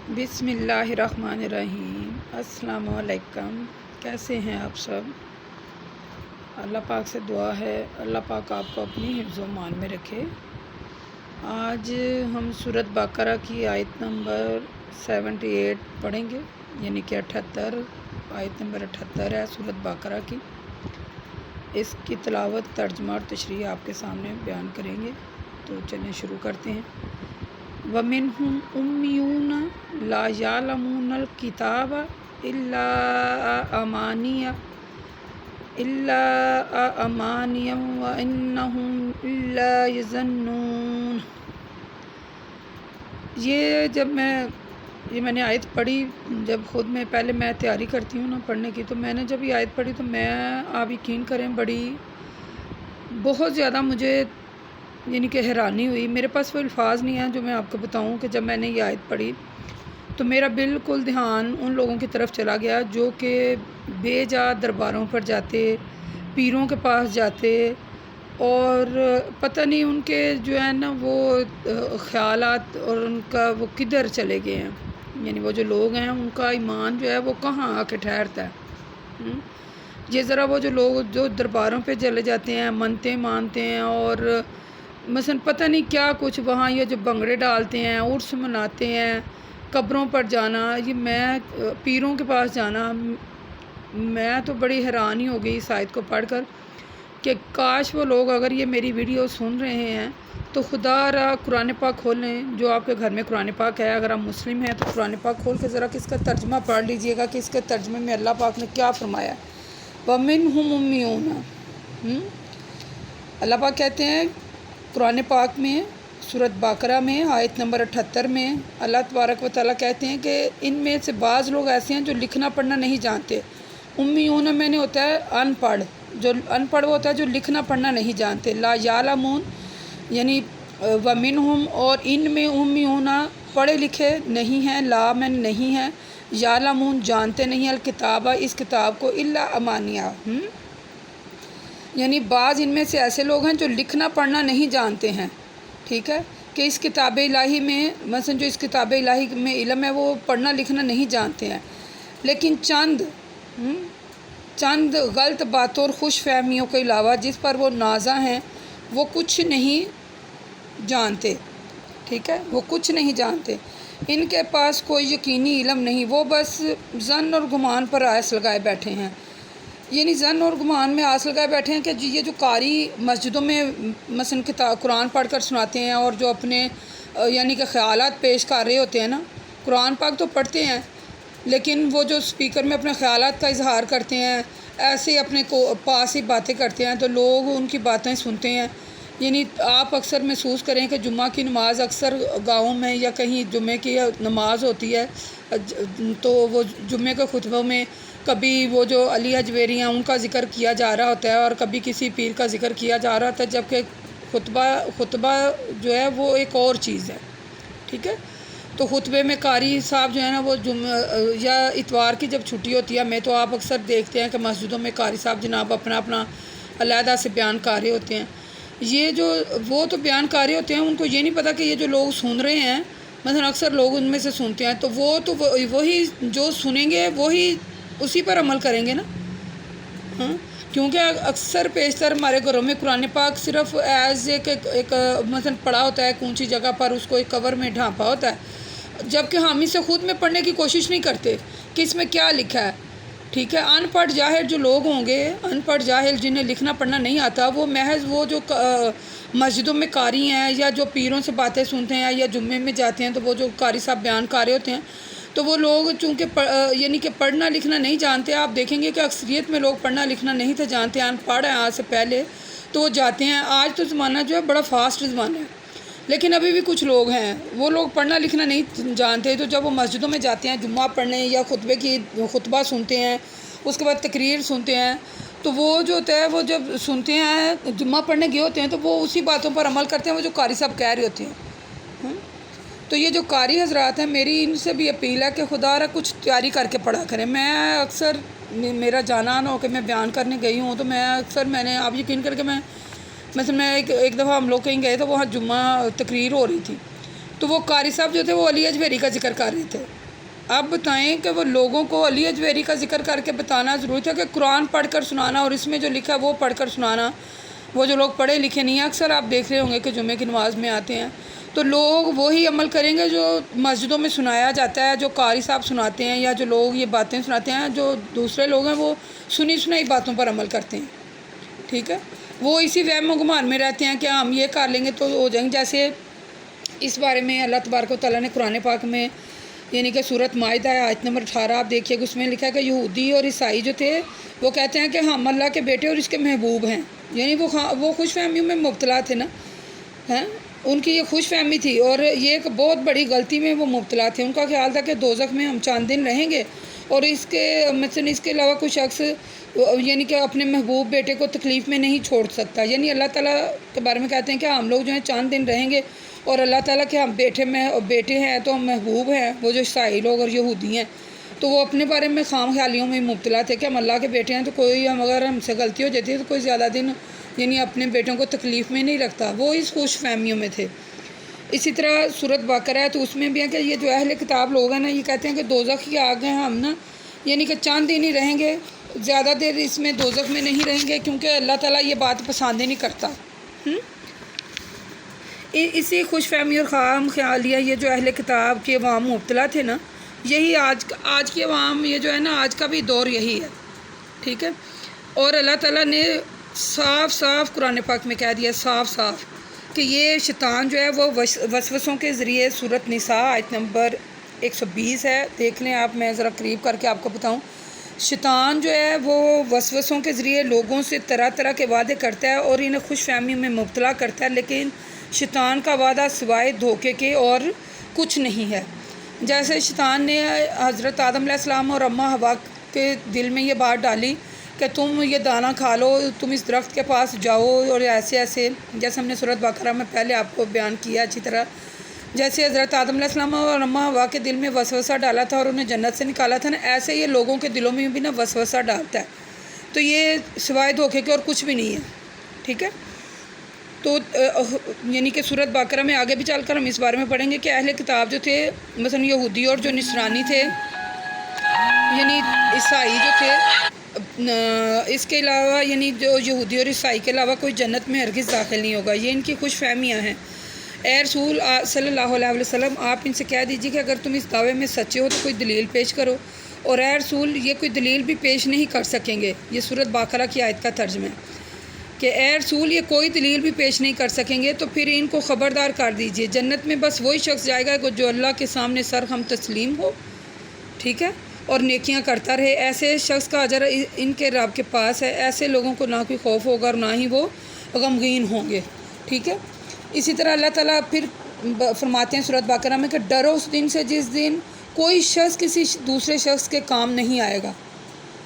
بسم اللہ الرحمن الرحیم۔ السلام علیکم، کیسے ہیں آپ سب؟ اللہ پاک سے دعا ہے اللہ پاک آپ کو اپنی حفظ و امان میں رکھے۔ آج ہم سورۃ بقرہ کی آیت نمبر 78 پڑھیں گے، یعنی کہ 78 آیت نمبر 78 ہے سورۃ بقرہ کی۔ اس کی تلاوت، ترجمہ اور تشریح آپ کے سامنے بیان کریں گے، تو چلیں شروع کرتے ہیں۔ وَمِنْهُمْ أُمِّيُّونَ لَا يَعْلَمُونَ الْكِتَابَ إِلَّا أَمَانِيَّ وَإِنَّهُمْ إِلَّا يَظُنُّونَ۔ یہ میں نے آیت پڑھی، جب خود میں پہلے میں تیاری کرتی ہوں نا پڑھنے کی، تو میں نے جب یہ آیت پڑھی تو میں، آپ یقین کریں، بہت زیادہ مجھے یعنی کہ حیرانی ہوئی۔ میرے پاس وہ الفاظ نہیں ہیں جو میں آپ کو بتاؤں کہ جب میں نے یہ آیت پڑھی تو میرا بالکل دھیان ان لوگوں کی طرف چلا گیا جو کہ بے جا درباروں پر جاتے، پیروں کے پاس جاتے، اور پتہ نہیں ان کے جو ہے نا وہ خیالات اور ان کا وہ کدھر چلے گئے ہیں، یعنی وہ جو لوگ ہیں ان کا ایمان جو ہے وہ کہاں آ کے ٹھہرتا ہے۔ یہ ذرا وہ جو لوگ جو درباروں پہ چلے جاتے ہیں، منتیں مانتے ہیں، اور مثلا پتہ نہیں کیا کچھ وہاں، یہ جو بنگڑے ڈالتے ہیں، عرس مناتے ہیں، قبروں پر جانا، یہ میں پیروں کے پاس جانا، میں تو بڑی حیرانی ہو گئی اس آیت کو پڑھ کر کہ کاش وہ لوگ اگر یہ میری ویڈیو سن رہے ہیں تو خدا را قرآن پاک کھولیں، جو آپ کے گھر میں قرآن پاک ہے، اگر آپ مسلم ہیں تو قرآن پاک کھول کے ذرا کس کا ترجمہ پڑھ لیجئے گا کہ اس کے ترجمے میں اللہ پاک نے کیا فرمایا۔ وَمِنْهُمْ أُمِّيُّونَ، اللہ پاک کہتے ہیں قرآن پاک میں سورۃ بقرہ میں آیت نمبر 78 میں اللہ تبارک و تعالیٰ کہتے ہیں کہ ان میں سے بعض لوگ ایسے ہیں جو لکھنا پڑھنا نہیں جانتے۔ امیون میں نے ہوتا ہے ان پڑھ، جو ان پڑھ وہ ہوتا ہے جو لکھنا پڑھنا نہیں جانتے۔ لا یعلمون یعنی ومنہم، اور ان میں امیون پڑھے لکھے نہیں ہیں، لا میں نہیں ہیں، یعلمون جانتے نہیں، الکتابہ اس کتاب کو، الا امانیہ یعنی بعض ان میں سے ایسے لوگ ہیں جو لکھنا پڑھنا نہیں جانتے ہیں، ٹھیک ہے، کہ اس کتاب الہی میں مثلا جو اس کتاب الہی میں علم ہے وہ پڑھنا لکھنا نہیں جانتے ہیں، لیکن چند غلط باتوں اور خوش فہمیوں کے علاوہ جس پر وہ نازاں ہیں وہ کچھ نہیں جانتے، ٹھیک ہے، وہ کچھ نہیں جانتے، ان کے پاس کوئی یقینی علم نہیں، وہ بس ظن اور گمان پر آس لگائے بیٹھے ہیں۔ یعنی ظن اور گمان میں آس لگائے بیٹھے ہیں کہ یہ جو قاری مسجدوں میں مثلا قرآن پڑھ کر سناتے ہیں اور جو اپنے یعنی کہ خیالات پیش کر رہے ہوتے ہیں نا، قرآن پاک تو پڑھتے ہیں لیکن وہ جو سپیکر میں اپنے خیالات کا اظہار کرتے ہیں، ایسے اپنے کو پاس ہی باتیں کرتے ہیں تو لوگ ان کی باتیں سنتے ہیں۔ یعنی آپ اکثر محسوس کریں کہ جمعہ کی نماز اکثر گاؤں میں یا کہیں جمعے کی نماز ہوتی ہے تو وہ جمعے کے خطبوں میں کبھی وہ جو علی حجویری ہیں ان کا ذکر کیا جا رہا ہوتا ہے اور کبھی کسی پیر کا ذکر کیا جا رہا ہوتا ہے، جبکہ خطبہ جو ہے وہ ایک اور چیز ہے، ٹھیک ہے۔ تو خطبے میں قاری صاحب جو ہے نا وہ یا اتوار کی جب چھٹی ہوتی ہے میں تو آپ اکثر دیکھتے ہیں کہ مسجدوں میں قاری صاحب جناب اپنا علیحدہ سے بیان کر رہے ہوتے ہیں۔ یہ جو وہ تو بیان کر رہے ہوتے ہیں، ان کو یہ نہیں پتہ کہ یہ جو لوگ سن رہے ہیں، مثلا اکثر لوگ ان میں سے سنتے ہیں تو وہی جو سنیں گے وہی اسی پر عمل کریں گے نا، کیونکہ اکثر پیشتر ہمارے گھروں میں قرآن پاک صرف ایز ایک مثلا پڑھا ہوتا ہے، ایک اونچی جگہ پر اس کو ایک کور میں ڈھانپا ہوتا ہے، جبکہ ہم اسے خود میں پڑھنے کی کوشش نہیں کرتے کہ اس میں کیا لکھا ہے، ٹھیک ہے۔ ان پڑھ جاہل جو لوگ ہوں گے، ان پڑھ جاہل جنہیں لکھنا پڑھنا نہیں آتا، وہ محض وہ جو مسجدوں میں قاری ہیں یا جو پیروں سے باتیں سنتے ہیں یا جمعے میں جاتے ہیں تو وہ جو قاری صاحب بیان کر رہے ہوتے ہیں تو وہ لوگ چونکہ یعنی کہ پڑھنا لکھنا نہیں جانتے، آپ دیکھیں گے کہ اکثریت میں لوگ پڑھنا لکھنا نہیں تھے جانتے، ان پڑھ ہیں آج سے پہلے تو وہ جاتے ہیں۔ آج تو زمانہ جو ہے بڑا فاسٹ زمانہ ہے، لیکن ابھی بھی کچھ لوگ ہیں وہ لوگ پڑھنا لکھنا نہیں جانتے، تو جب وہ مسجدوں میں جاتے ہیں جمعہ پڑھنے یا خطبہ سنتے ہیں، اس کے بعد تقریر سنتے ہیں، تو وہ جو ہوتا ہے وہ جب سنتے ہیں جمعہ پڑھنے گئے ہوتے ہیں تو وہ اسی باتوں پر عمل کرتے ہیں وہ جو قاری صاحب کہہ رہے ہوتے ہیں۔ تو یہ جو قاری حضرات ہیں، میری ان سے بھی اپیل ہے کہ خدا را کچھ تیاری کر کے پڑھا کریں۔ میں اکثر میرا جانا نہ ہو کہ میں بیان کرنے گئی ہوں تو میں نے آپ یقین کر کے میں مثلا ایک دفعہ ہم لوگ کہیں گئے تو وہاں جمعہ تقریر ہو رہی تھی، تو تو وہ قاری صاحب جو تھے وہ علی اجویری کا ذکر کر رہے تھے۔ اب بتائیں کہ وہ لوگوں کو علی اجویری کا ذکر کر کے بتانا ضروری تھا کہ قرآن پڑھ کر سنانا اور اس میں جو لکھا ہے وہ پڑھ کر سنانا۔ وہ جو لوگ پڑھے لکھے نہیں ہیں، اکثر آپ دیکھ رہے ہوں گے کہ جمعے کی نماز میں آتے ہیں تو لوگ وہی عمل کریں گے جو مسجدوں میں سنایا جاتا ہے، جو قاری صاحب سناتے ہیں یا جو لوگ یہ باتیں سناتے ہیں۔ جو دوسرے لوگ ہیں وہ سنی سنائی باتوں پر عمل کرتے ہیں، ٹھیک ہے۔ وہ اسی وہم و گمان میں رہتے ہیں کہ ہم یہ کر لیں گے تو ہو جائیں گے۔ جیسے اس بارے میں اللہ تبارک و تعالیٰ نے قرآن پاک میں یعنی کہ سورۃ مائدہ آیت نمبر 18 آپ دیکھیے کہ اس میں لکھا ہے کہ یہودی اور عیسائی جو تھے وہ کہتے ہیں کہ ہم اللہ کے بیٹے اور اس کے محبوب ہیں، یعنی وہ خوش فہمیوں میں مبتلا تھے نا، ہیں ان کی یہ خوش فہمی تھی اور یہ ایک بہت بڑی غلطی میں وہ مبتلا تھے۔ ان کا خیال تھا کہ دوزخ میں ہم چند دن رہیں گے اور اس کے علاوہ کوئی شخص یعنی کہ اپنے محبوب بیٹے کو تکلیف میں نہیں چھوڑ سکتا۔ یعنی اللہ تعالیٰ کے بارے میں کہتے ہیں کہ ہم لوگ جو ہیں چند دن رہیں گے اور اللہ تعالیٰ کے ہم بیٹے ہیں تو ہم محبوب ہیں، وہ جو عیسائی لوگ اور یہودی ہیں تو وہ اپنے بارے میں خام خیالیوں میں مبتلا تھے کہ ہم اللہ کے بیٹے ہیں تو کوئی اگر ہم سے غلطی ہو جاتی ہے تو کوئی زیادہ دن یعنی اپنے بیٹوں کو تکلیف میں نہیں رکھتا، وہ اس خوش فہمیوں میں تھے۔ اسی طرح سورۃ بقرہ ہے تو اس میں بھی ہے کہ یہ جو اہل کتاب لوگ ہیں نا یہ کہتے ہیں کہ دوزخ کی آگ ہیں، ہم نا یعنی کہ چند دن ہی رہیں گے، زیادہ دیر اس میں دوزخ میں نہیں رہیں گے کیونکہ اللہ تعالیٰ یہ بات پسند ہی نہیں کرتا۔ اسی خوش فہمی اور خام خیالیہ یہ جو اہل کتاب کے عوام مبتلا تھے نا، یہی آج کی عوام یہ جو ہے نا آج کا بھی دور یہی ہے، ٹھیک ہے۔ اور اللہ تعالیٰ نے صاف صاف قرآن پاک میں کہہ دیا صاف صاف کہ یہ شیطان جو ہے وہ وسوسوں کے ذریعے سورۃ نساء آیت نمبر 120 ہے، دیکھ لیں آپ، میں ذرا قریب کر کے آپ کو بتاؤں۔ شیطان جو ہے وہ وسوسوں کے ذریعے لوگوں سے طرح طرح کے وعدے کرتا ہے اور انہیں خوش فہمی میں مبتلا کرتا ہے، لیکن شیطان کا وعدہ سوائے دھوکے کے اور کچھ نہیں ہے۔ جیسے شیطان نے حضرت آدم علیہ السلام اور اماں حوا کے دل میں یہ بات ڈالی کہ تم یہ دانہ کھا لو، تم اس درخت کے پاس جاؤ اور ایسے جیسے ہم نے سورۃ بقرہ میں پہلے آپ کو بیان کیا اچھی طرح، جیسے حضرت آدم علیہ السلام اور اماں حوا کے دل میں وسوسہ ڈالا تھا اور انہیں جنت سے نکالا تھا نا، ایسے یہ لوگوں کے دلوں میں بھی نا وسوسہ ڈالتا ہے، تو یہ سوائے دھوکے کے اور کچھ بھی نہیں ہے، ٹھیک ہے۔ تو یعنی کہ سورۃ بقرہ میں آگے بھی چل کر ہم اس بارے میں پڑھیں گے کہ اہل کتاب جو تھے مثلا یہودی اور جو نصرانی تھے یعنی عیسائی جو تھے، اس کے علاوہ یعنی جو یہودی اور عیسائی کے علاوہ کوئی جنت میں ہرگز داخل نہیں ہوگا، یہ ان کی خوش فہمیاں ہیں۔ اے رسول صلی اللہ علیہ وسلم آپ ان سے کہہ دیجیے کہ اگر تم اس دعوے میں سچے ہو تو کوئی دلیل پیش کرو، اور اے رسول یہ کوئی دلیل بھی پیش نہیں کر سکیں گے، یہ سورۃ بقرہ کی آیت کا ترجمہ ہے کہ اے رسول یہ کوئی دلیل بھی پیش نہیں کر سکیں گے، تو پھر ان کو خبردار کر دیجیے جنت میں بس وہی شخص جائے گا جو اللہ کے سامنے سرخم تسلیم ہو، ٹھیک ہے، اور نیکیاں کرتا رہے، ایسے شخص کا اجر ان کے رب کے پاس ہے، ایسے لوگوں کو نہ کوئی خوف ہوگا اور نہ ہی وہ غمگین ہوں گے، ٹھیک ہے۔ اسی طرح اللہ تعالیٰ پھر فرماتے ہیں سورۃ بقرہ میں کہ ڈرو اس دن سے جس دن کوئی شخص کسی دوسرے شخص کے کام نہیں آئے گا،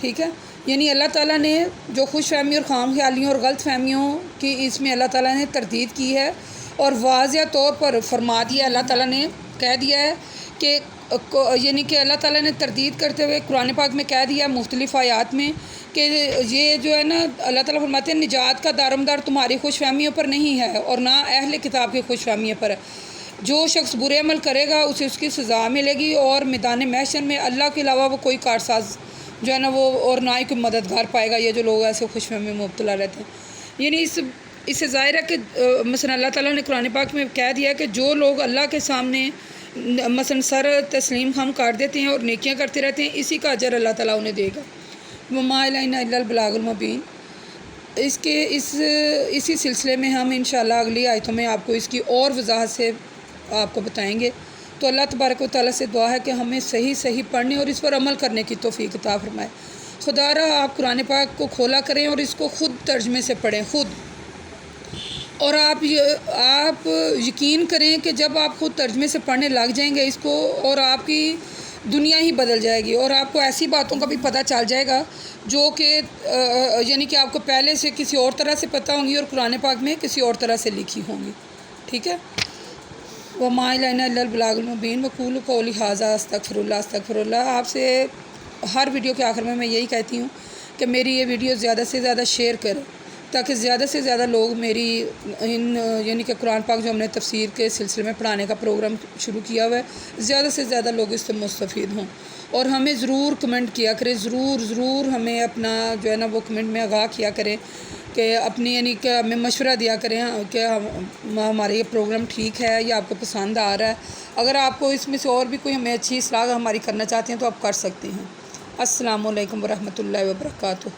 ٹھیک ہے۔ یعنی اللہ تعالیٰ نے جو خوش فہمی اور خام خیالیوں اور غلط فہمیوں کی اس میں اللہ تعالیٰ نے تردید کی ہے اور واضح طور پر فرما دیا، اللہ تعالیٰ نے کہہ دیا ہے کہ یعنی کہ اللہ تعالیٰ نے تردید کرتے ہوئے قرآن پاک میں کہہ دیا مختلف آیات میں کہ یہ جو ہے نا اللہ تعالیٰ فرماتے ہیں نجات کا دارمدار تمہاری خوش فہمیوں پر نہیں ہے اور نہ اہل کتاب کی خوش فہمیوں پر ہے، جو شخص برے عمل کرے گا اسے اس کی سزا ملے گی اور میدان محشر میں اللہ کے علاوہ وہ کوئی کارساز جو ہے نا وہ اور نہ ہی کوئی مددگار پائے گا، یہ جو لوگ ایسے خوش فہمی میں مبتلا رہتے ہیں۔ یعنی اس سے ظاہر ہے کہ مثلا اللہ تعالیٰ نے قرآن پاک میں کہہ دیا کہ جو لوگ اللہ کے سامنے مثلا سر تسلیم ہم کر دیتے ہیں اور نیکیاں کرتے رہتے ہیں، اسی کا اجر اللہ تعالیٰ انہیں دے گا۔ وما علینا الا البلاغ المبین۔ اسی سلسلے میں ہم انشاءاللہ اگلی آیتوں میں آپ کو اس کی اور وضاحت سے آپ کو بتائیں گے۔ تو اللہ تبارک و تعالیٰ سے دعا ہے کہ ہمیں صحیح پڑھنے اور اس پر عمل کرنے کی توفیق عطا فرمائے۔ خدا را آپ قرآن پاک کو کھولا کریں اور اس کو خود ترجمے سے پڑھیں خود، اور آپ یقین کریں کہ جب آپ خود ترجمے سے پڑھنے لگ جائیں گے اس کو اور آپ کی دنیا ہی بدل جائے گی اور آپ کو ایسی باتوں کا بھی پتہ چل جائے گا جو کہ یعنی کہ آپ کو پہلے سے کسی اور طرح سے پتہ ہوں گی اور قرآن پاک میں کسی اور طرح سے لکھی ہوں گی، ٹھیک ہے۔ وما علینا الا البلاغ المبین وقولوا قولی ھذا استغفر اللہ۔ آپ سے ہر ویڈیو کے آخر میں یہی کہتی ہوں کہ میری یہ ویڈیو زیادہ سے زیادہ شیئر کریں تاکہ زیادہ سے زیادہ لوگ میری یعنی کہ قرآن پاک جو ہم نے تفسیر کے سلسلے میں پڑھانے کا پروگرام شروع کیا ہوا ہے، زیادہ سے زیادہ لوگ اس سے مستفید ہوں، اور ہمیں ضرور کمنٹ کیا کریں، ضرور ہمیں اپنا جو ہے نا وہ کمنٹ میں آگاہ کیا کریں کہ اپنی یعنی کہ ہمیں مشورہ دیا کریں کہ ہمارا یہ پروگرام ٹھیک ہے یا آپ کو پسند آ رہا ہے۔ اگر آپ کو اس میں سے اور بھی کوئی ہمیں اچھی اصلاح ہماری کرنا چاہتے ہیں تو آپ کر سکتے ہیں۔ السلام علیکم ورحمۃ اللہ وبرکاتہ۔